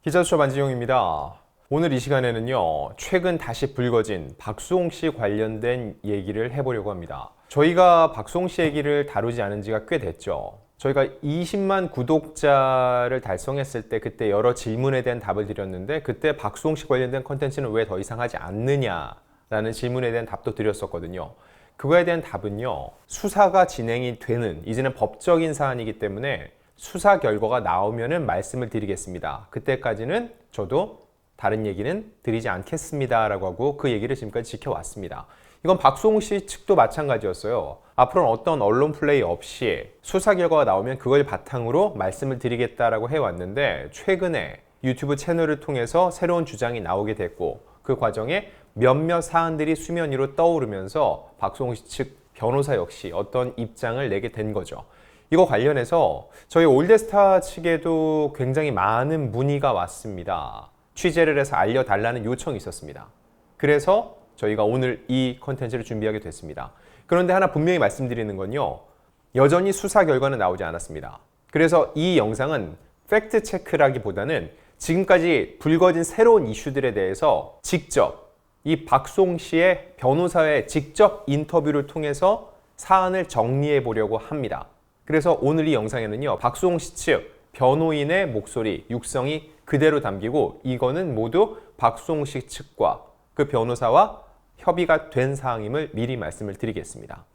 기자수첩 안지용입니다. 오늘 이 시간에는요, 최근 다시 불거진 박수홍 씨 관련된 얘기를 해보려고 합니다. 저희가 박수홍 씨 얘기를 다루지 않은 지가 꽤 됐죠. 저희가 20만 구독자를 달성했을 때 그때 여러 질문에 대한 답을 드렸는데, 그때 박수홍 씨 관련된 컨텐츠는 왜 더 이상 하지 않느냐라는 질문에 대한 답도 드렸었거든요. 그거에 대한 답은요, 수사가 진행이 되는, 이제는 법적인 사안이기 때문에 수사 결과가 나오면은 말씀을 드리겠습니다. 그때까지는 저도 다른 얘기는 드리지 않겠습니다 라고 하고 그 얘기를 지금까지 지켜왔습니다. 이건 박수홍 씨 측도 마찬가지였어요. 앞으로는 어떤 언론 플레이 없이 수사 결과가 나오면 그걸 바탕으로 말씀을 드리겠다라고 해왔는데, 최근에 유튜브 채널을 통해서 새로운 주장이 나오게 됐고, 그 과정에 몇몇 사안들이 수면 위로 떠오르면서 박수홍 씨 측 변호사 역시 어떤 입장을 내게 된 거죠. 이거 관련해서 저희 올드스타 측에도 굉장히 많은 문의가 왔습니다. 취재를 해서 알려달라는 요청이 있었습니다. 그래서 저희가 오늘 이 컨텐츠를 준비하게 됐습니다. 그런데 하나 분명히 말씀드리는 건요, 여전히 수사 결과는 나오지 않았습니다. 그래서 이 영상은 팩트 체크라기보다는 지금까지 불거진 새로운 이슈들에 대해서 직접 이 박수홍 씨의 변호사의 직접 인터뷰를 통해서 사안을 정리해 보려고 합니다. 그래서 오늘 이 영상에는요, 박수홍 씨 측 변호인의 목소리, 육성이 그대로 담기고, 이거는 모두 박수홍 씨 측과 그 변호사와 협의가 된 사항임을 미리 말씀을 드리겠습니다.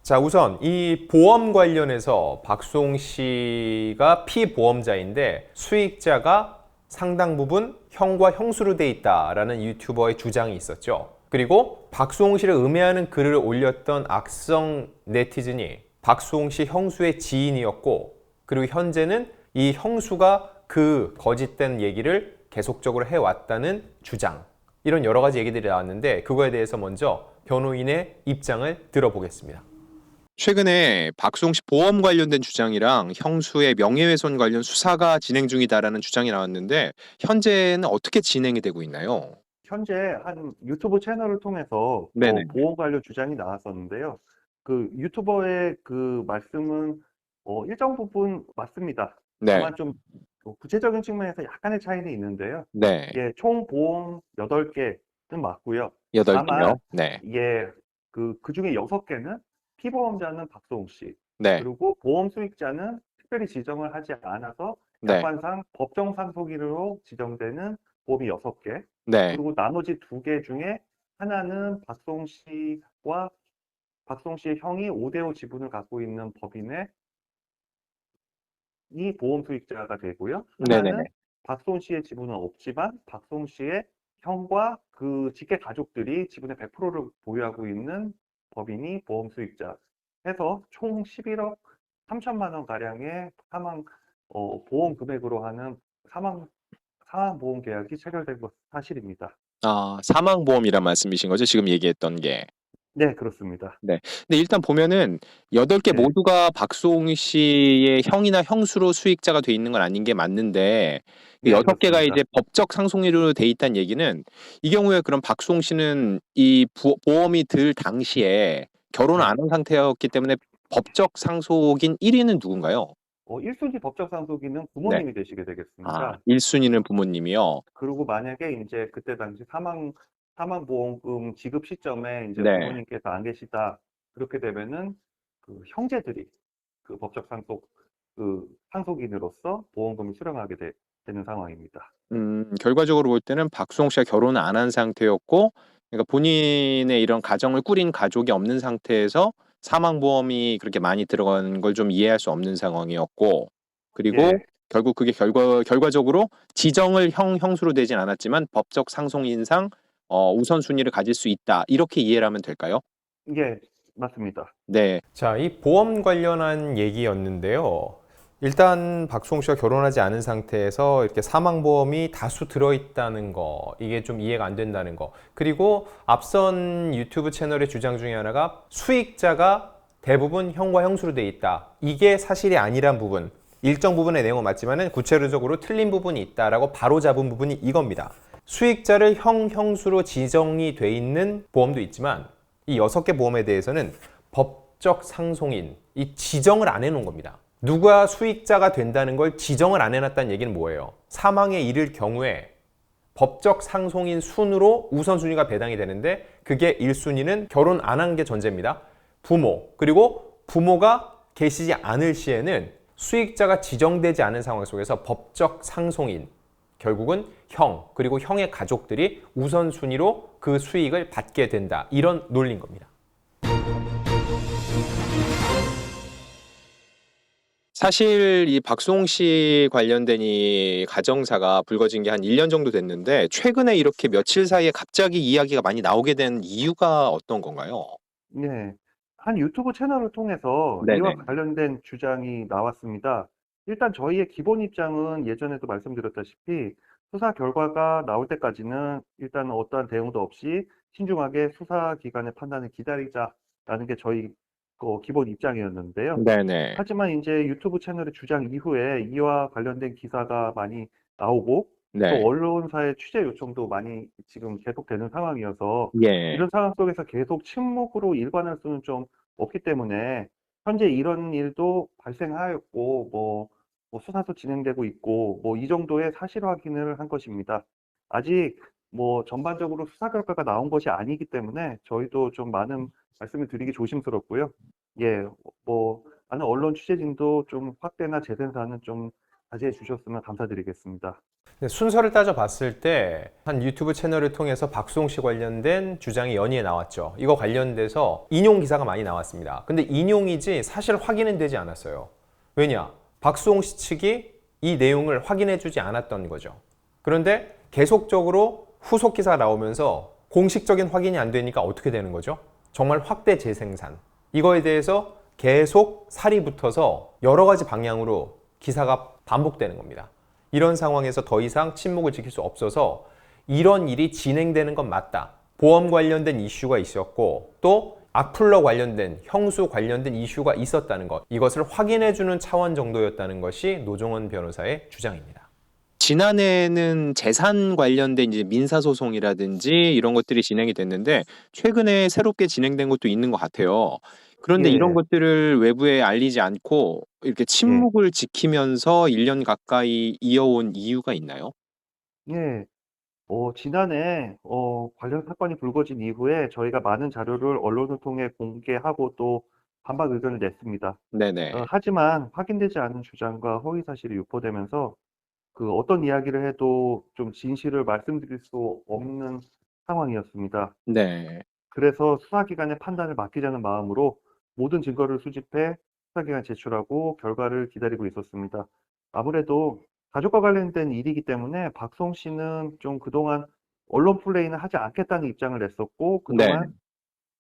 자, 우선 이 보험 관련해서 박수홍 씨가 피보험자인데 수익자가 상당 부분 형과 형수로 돼 있다라는 유튜버의 주장이 있었죠. 그리고 박수홍 씨를 음해하는 글을 올렸던 악성 네티즌이 박수홍 씨 형수의 지인이었고, 그리고 현재는 이 형수가 그 거짓된 얘기를 계속적으로 해왔다는 주장, 이런 여러 가지 얘기들이 나왔는데, 그거에 대해서 먼저 변호인의 입장을 들어보겠습니다. 최근에 박수홍 씨 보험 관련된 주장이랑 형수의 명예훼손 관련 수사가 진행 중이다라는 주장이 나왔는데, 현재는 어떻게 진행이 되고 있나요? 현재 한 유튜브 채널을 통해서 네네. 보험 관련 주장이 나왔었는데요. 그 유튜버의 그 말씀은 일정 부분 맞습니다. 네. 다만 좀 구체적인 측면에서 약간의 차이는 있는데요. 네. 예, 총 보험 8개는 맞고요. 8개요. 다만 네. 그중에 6개는 피보험자는 박수홍 씨, 네. 그리고 보험 수익자는 특별히 지정을 하지 않아서 네. 약관상 법정 상속인으로 지정되는 보험이 6개, 네. 그리고 나머지 2개 중에 하나는 박수홍 씨와 박수홍 씨의 형이 5대5 지분을 갖고 있는 법인의 이 보험 수익자가 되고요. 네네네. 하나는 박수홍 씨의 지분은 없지만 박수홍 씨의 형과 그 직계 가족들이 지분의 100%를 보유하고 있는 법인이 보험 수익자 해서 총 11억 3천만 원 가량의 보험 금액으로 하는 사망 보험 계약이 체결된 것 사실입니다. 사망보험이란 말씀이신 거죠? 지금 얘기했던 게. 네, 그렇습니다. 네. 근데 일단 보면은 8개 네. 모두가 박수홍 씨의 형이나 형수로 수익자가 돼 있는 건 아닌 게 맞는데, 네, 6개가 그렇습니다. 이제 법적 상속인으로 돼 있다는 얘기는, 이 경우에 그럼 박수홍 씨는 이 보험이 들 당시에 결혼을 네. 안 한 상태였기 때문에 법적 상속인 1위는 누군가요? 1순위 법적 상속인은 네. 부모님이 되시게 되겠습니다. 1순위는 부모님이요. 그리고 만약에 이제 그때 당시 사망보험금 지급 시점에 이제 네. 부모님께서 안 계시다, 그렇게 되면은 그 형제들이 그 법적 상속인으로서 보험금을 수령하게 되는 상황입니다. 결과적으로 볼 때는 박수홍 씨가 결혼을 안 한 상태였고, 그러니까 본인의 이런 가정을 꾸린 가족이 없는 상태에서 사망보험이 그렇게 많이 들어가는 걸 좀 이해할 수 없는 상황이었고, 그리고 예. 결국 그게 결과적으로 지정을 형수로 되진 않았지만 법적 상속인상 우선순위를 가질 수 있다, 이렇게 이해를 하면 될까요? 예, 맞습니다. 네. 자, 이 보험 관련한 얘기였는데요. 일단 박수홍 씨가 결혼하지 않은 상태에서 이렇게 사망보험이 다수 들어있다는 거, 이게 좀 이해가 안 된다는 거. 그리고 앞선 유튜브 채널의 주장 중에 하나가 수익자가 대부분 형과 형수로 돼 있다, 이게 사실이 아니란 부분, 일정 부분의 내용은 맞지만 구체적으로 틀린 부분이 있다라고 바로잡은 부분이 이겁니다. 수익자를 형수로 지정이 돼 있는 보험도 있지만, 이 6개 보험에 대해서는 법적 상속인, 이 지정을 안 해놓은 겁니다. 누가 수익자가 된다는 걸 지정을 안 해놨다는 얘기는 뭐예요? 사망에 이를 경우에 법적 상속인 순으로 우선순위가 배당이 되는데 그게 1순위는 결혼 안 한 게 전제입니다. 부모, 그리고 부모가 계시지 않을 시에는 수익자가 지정되지 않은 상황 속에서 법적 상속인, 결국은 형, 그리고 형의 가족들이 우선순위로 그 수익을 받게 된다. 이런 논리인 겁니다. 사실 이 박수홍 씨 관련된 이 가정사가 불거진 게 한 1년 정도 됐는데 최근에 이렇게 며칠 사이에 갑자기 이야기가 많이 나오게 된 이유가 어떤 건가요? 네. 한 유튜브 채널을 통해서 이와 네네. 관련된 주장이 나왔습니다. 일단 저희의 기본 입장은 예전에도 말씀드렸다시피 수사 결과가 나올 때까지는 일단 어떠한 대응도 없이 신중하게 수사기관의 판단을 기다리자라는 게 저희 기본 입장이었는데요. 네네. 하지만 이제 유튜브 채널의 주장 이후에 이와 관련된 기사가 많이 나오고 또 네. 언론사의 취재 요청도 많이 지금 계속되는 상황이어서 예. 이런 상황 속에서 계속 침묵으로 일관할 수는 좀 없기 때문에 현재 이런 일도 발생하였고 뭐 수사도 진행되고 있고 뭐 이 정도의 사실 확인을 한 것입니다. 아직 뭐 전반적으로 수사 결과가 나온 것이 아니기 때문에 저희도 좀 많은 말씀을 드리기 조심스럽고요. 예, 뭐 많은 언론 취재진도 좀 확대나 재생산은 좀 자제해 주셨으면 감사드리겠습니다. 순서를 따져봤을 때 한 유튜브 채널을 통해서 박수홍 씨 관련된 주장이 연이에 나왔죠. 이거 관련돼서 인용 기사가 많이 나왔습니다. 근데 인용이지 사실 확인은 되지 않았어요. 왜냐? 박수홍 씨 측이 이 내용을 확인해주지 않았던 거죠. 그런데 계속적으로 후속 기사가 나오면서 공식적인 확인이 안 되니까 어떻게 되는 거죠? 정말 확대 재생산. 이거에 대해서 계속 살이 붙어서 여러 가지 방향으로 기사가 반복되는 겁니다. 이런 상황에서 더 이상 침묵을 지킬 수 없어서 이런 일이 진행되는 건 맞다. 보험 관련된 이슈가 있었고 또 악플러 관련된 형수 관련된 이슈가 있었다는 것. 이것을 확인해주는 차원 정도였다는 것이 노종원 변호사의 주장입니다. 지난해에는 재산 관련된 이제 민사소송이라든지 이런 것들이 진행이 됐는데 최근에 새롭게 진행된 것도 있는 것 같아요. 그런데 이런 예, 것들을 외부에 알리지 않고 이렇게 예, 침묵을 지키면서 1년 가까이 이어온 이유가 있나요? 예. 지난해 관련 사건이 불거진 이후에 저희가 많은 자료를 언론을 통해 공개하고 또 반박 의견을 냈습니다. 네네. 하지만 확인되지 않은 주장과 허위 사실이 유포되면서 그 어떤 이야기를 해도 좀 진실을 말씀드릴 수 없는 상황이었습니다. 네. 그래서 수사기관의 판단을 맡기자는 마음으로 모든 증거를 수집해 수사기관에 제출하고 결과를 기다리고 있었습니다. 아무래도 가족과 관련된 일이기 때문에 박수홍 씨는 좀 그동안 언론 플레이는 하지 않겠다는 입장을 냈었고 네. 그동안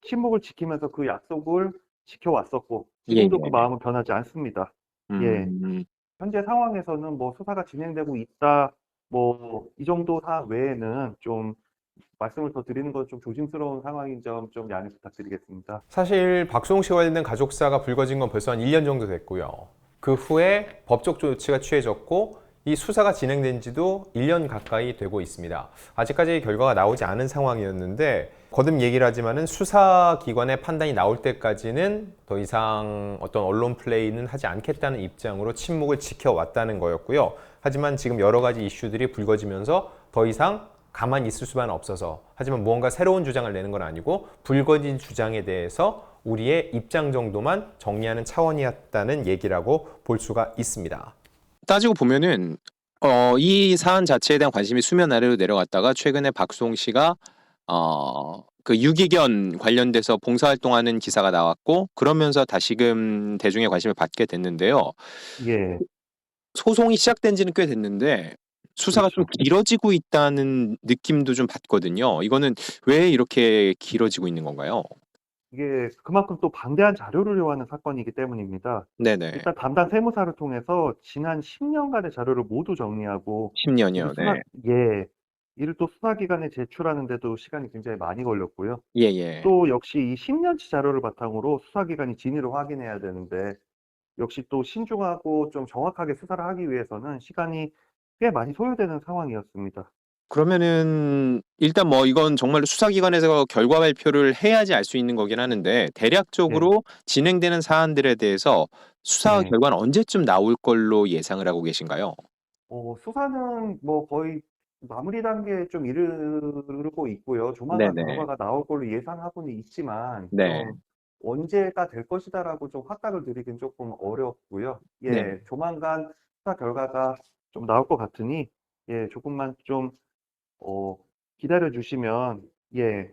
침묵을 지키면서 그 약속을 지켜왔었고 지금도 그 예예. 마음은 변하지 않습니다. 예. 음. 현재 상황에서는 뭐 수사가 진행되고 있다 뭐 이 정도 외에는 좀 말씀을 더 드리는 건 좀 조심스러운 상황인 점 좀 양해 부탁드리겠습니다. 사실 박수홍 씨 관련된 가족사가 불거진 건 벌써 한 1년 정도 됐고요. 그 후에 법적 조치가 취해졌고 이 수사가 진행된 지도 1년 가까이 되고 있습니다. 아직까지 결과가 나오지 않은 상황이었는데 거듭 얘기를 하지만은 수사기관의 판단이 나올 때까지는 더 이상 어떤 언론 플레이는 하지 않겠다는 입장으로 침묵을 지켜왔다는 거였고요. 하지만 지금 여러 가지 이슈들이 불거지면서 더 이상 가만히 있을 수만은 없어서 하지만 무언가 새로운 주장을 내는 건 아니고 불거진 주장에 대해서 우리의 입장 정도만 정리하는 차원이었다는 얘기라고 볼 수가 있습니다. 따지고 보면은 이 사안 자체에 대한 관심이 수면 아래로 내려갔다가 최근에 박수홍 씨가 그 유기견 관련돼서 봉사활동하는 기사가 나왔고 그러면서 다시금 대중의 관심을 받게 됐는데요. 예. 소송이 시작된 지는 꽤 됐는데 수사가 좀 그렇죠. 길어지고 있다는 느낌도 좀 받거든요. 이거는 왜 이렇게 길어지고 있는 건가요? 이게 그만큼 또 방대한 자료를 요하는 사건이기 때문입니다. 네네. 일단 담당 세무사를 통해서 지난 10년간의 자료를 모두 정리하고 10 년이요. 네. 예. 이를 또 수사기관에 제출하는 데도 시간이 굉장히 많이 걸렸고요. 예예. 또 역시 이 10년치 자료를 바탕으로 수사기관이 진위를 확인해야 되는데 역시 또 신중하고 좀 정확하게 수사를 하기 위해서는 시간이 꽤 많이 소요되는 상황이었습니다. 그러면은 일단 뭐 이건 정말로 수사기관에서 결과 발표를 해야지 알 수 있는 거긴 하는데 네. 대략적으로 진행되는 사안들에 대해서 수사 네. 결과는 언제쯤 나올 걸로 예상을 하고 계신가요? 수사는 뭐 거의 마무리 단계에 좀 이르고 있고요. 조만간 네네. 결과가 나올 걸로 예상하고는 있지만 네. 좀 언제가 될 것이다라고 좀 확답을 드리긴 조금 어렵고요. 네. 예. 조만간 수사 결과가 좀 나올 것 같으니 예 조금만 좀 어 기다려 주시면 예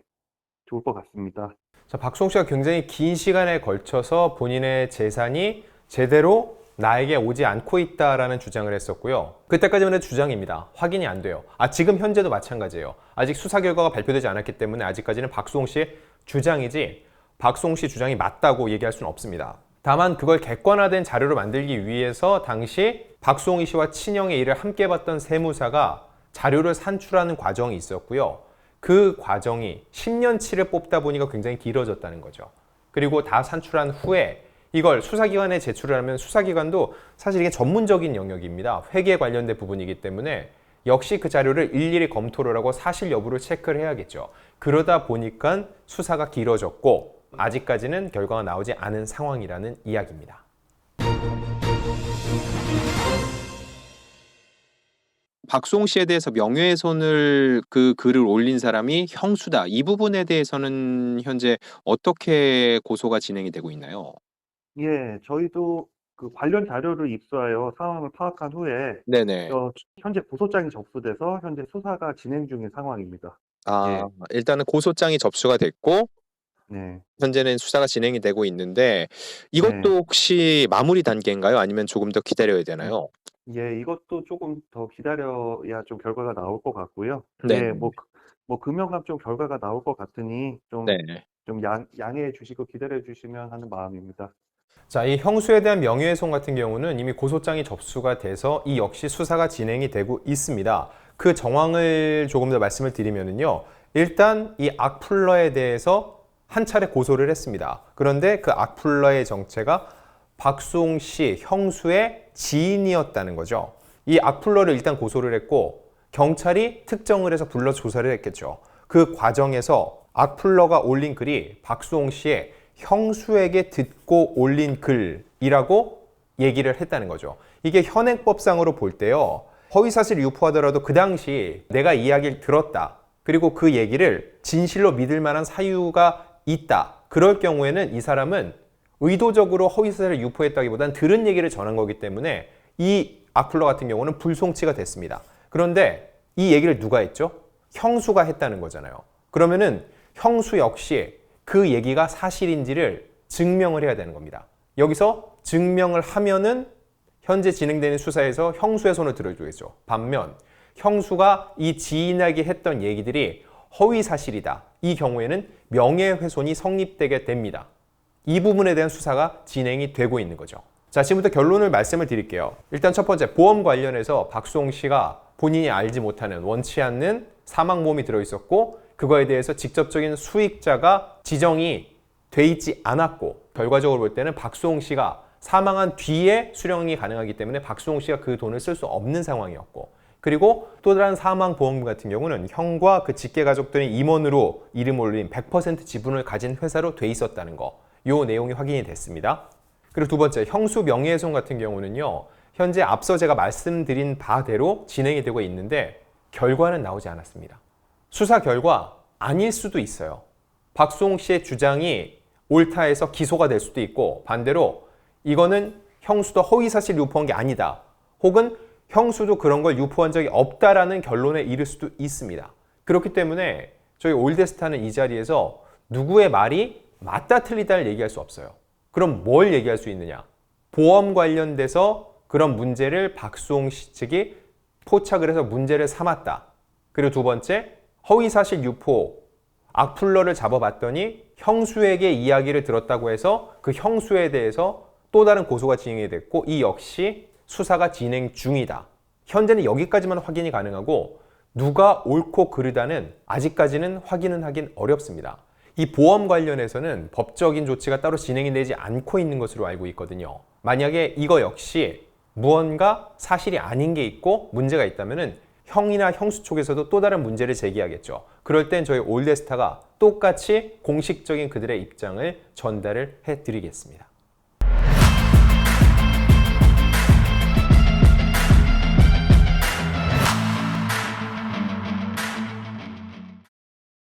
좋을 것 같습니다. 자, 박수홍 씨가 굉장히 긴 시간에 걸쳐서 본인의 재산이 제대로 나에게 오지 않고 있다라는 주장을 했었고요. 그때까지만 해도 주장입니다. 확인이 안 돼요. 지금 현재도 마찬가지예요. 아직 수사 결과가 발표되지 않았기 때문에 아직까지는 박수홍 씨의 주장이지 박수홍 씨 주장이 맞다고 얘기할 수는 없습니다. 다만 그걸 객관화된 자료로 만들기 위해서 당시 박수홍 씨와 친형의 일을 함께 봤던 세무사가 자료를 산출하는 과정이 있었고요. 그 과정이 10년치를 뽑다 보니까 굉장히 길어졌다는 거죠. 그리고 다 산출한 후에 이걸 수사기관에 제출을 하면 수사기관도 사실 이게 전문적인 영역입니다. 회계에 관련된 부분이기 때문에 역시 그 자료를 일일이 검토를 하고 사실 여부를 체크를 해야겠죠. 그러다 보니까 수사가 길어졌고 아직까지는 결과가 나오지 않은 상황이라는 이야기입니다. 박수홍 씨에 대해서 명예훼손을 그 글을 올린 사람이 형수다. 이 부분에 대해서는 현재 어떻게 고소가 진행이 되고 있나요? 예. 저희도 그 관련 자료를 입수하여 상황을 파악한 후에 네네. 현재 고소장이 접수돼서 현재 수사가 진행 중인 상황입니다. 아, 예. 일단은 고소장이 접수가 됐고 네. 현재는 수사가 진행이 되고 있는데 이것도 네. 혹시 마무리 단계인가요? 아니면 조금 더 기다려야 음. 되나요? 예. 이것도 조금 더 기다려야 좀 결과가 나올 것 같고요. 네. 예. 뭐 금년간 좀 결과가 나올 것 같으니 네. 좀 양해해 주시고 기다려 주시면 하는 마음입니다. 자, 이 형수에 대한 명예훼손 같은 경우는 이미 고소장이 접수가 돼서 이 역시 수사가 진행이 되고 있습니다. 그 정황을 조금 더 말씀을 드리면요. 일단 이 악플러에 대해서 한 차례 고소를 했습니다. 그런데 그 악플러의 정체가 박수홍 씨 형수의 지인이었다는 거죠. 이 악플러를 일단 고소를 했고 경찰이 특정을 해서 불러 조사를 했겠죠. 그 과정에서 악플러가 올린 글이 박수홍 씨의 형수에게 듣고 올린 글이라고 얘기를 했다는 거죠. 이게 현행법상으로 볼 때요. 허위사실 유포하더라도 그 당시 내가 이야기를 들었다. 그리고 그 얘기를 진실로 믿을 만한 사유가 있다. 그럴 경우에는 이 사람은 의도적으로 허위사실을 유포했다기보다는 들은 얘기를 전한 거기 때문에 이 악플러 같은 경우는 불송치가 됐습니다. 그런데 이 얘기를 누가 했죠? 형수가 했다는 거잖아요. 그러면은 형수 역시 그 얘기가 사실인지를 증명을 해야 되는 겁니다. 여기서 증명을 하면은 현재 진행되는 수사에서 형수의 손을 들어주겠죠. 반면 형수가 이 지인에게 했던 얘기들이 허위 사실이다. 이 경우에는 명예훼손이 성립되게 됩니다. 이 부분에 대한 수사가 진행이 되고 있는 거죠. 자, 지금부터 결론을 말씀을 드릴게요. 일단 첫 번째, 보험 관련해서 박수홍 씨가 본인이 알지 못하는 원치 않는 사망보험이 들어있었고 그거에 대해서 직접적인 수익자가 지정이 돼 있지 않았고 결과적으로 볼 때는 박수홍 씨가 사망한 뒤에 수령이 가능하기 때문에 박수홍 씨가 그 돈을 쓸 수 없는 상황이었고 그리고 또 다른 사망보험 같은 경우는 형과 그 직계 가족들의 임원으로 이름 올린 100% 지분을 가진 회사로 돼 있었다는 거. 요 내용이 확인이 됐습니다. 그리고 두 번째, 형수 명예훼손 같은 경우는요. 현재 앞서 제가 말씀드린 바대로 진행이 되고 있는데 결과는 나오지 않았습니다. 수사 결과 아닐 수도 있어요. 박수홍 씨의 주장이 옳다 해서 기소가 될 수도 있고 반대로 이거는 형수도 허위사실 유포한 게 아니다. 혹은 형수도 그런 걸 유포한 적이 없다라는 결론에 이를 수도 있습니다. 그렇기 때문에 저희 올데스타는 이 자리에서 누구의 말이 맞다 틀리다를 얘기할 수 없어요. 그럼 뭘 얘기할 수 있느냐? 보험 관련돼서 그런 문제를 박수홍 씨 측이 포착을 해서 문제를 삼았다. 그리고 두 번째, 허위사실 유포, 악플러를 잡아봤더니 형수에게 이야기를 들었다고 해서 그 형수에 대해서 또 다른 고소가 진행이 됐고 이 역시 수사가 진행 중이다. 현재는 여기까지만 확인이 가능하고 누가 옳고 그르다는 아직까지는 확인은 하긴 어렵습니다. 이 보험 관련해서는 법적인 조치가 따로 진행이 되지 않고 있는 것으로 알고 있거든요. 만약에 이거 역시 무언가 사실이 아닌 게 있고 문제가 있다면 형이나 형수 쪽에서도 또 다른 문제를 제기하겠죠. 그럴 땐 저희 올데스타가 똑같이 공식적인 그들의 입장을 전달을 해드리겠습니다.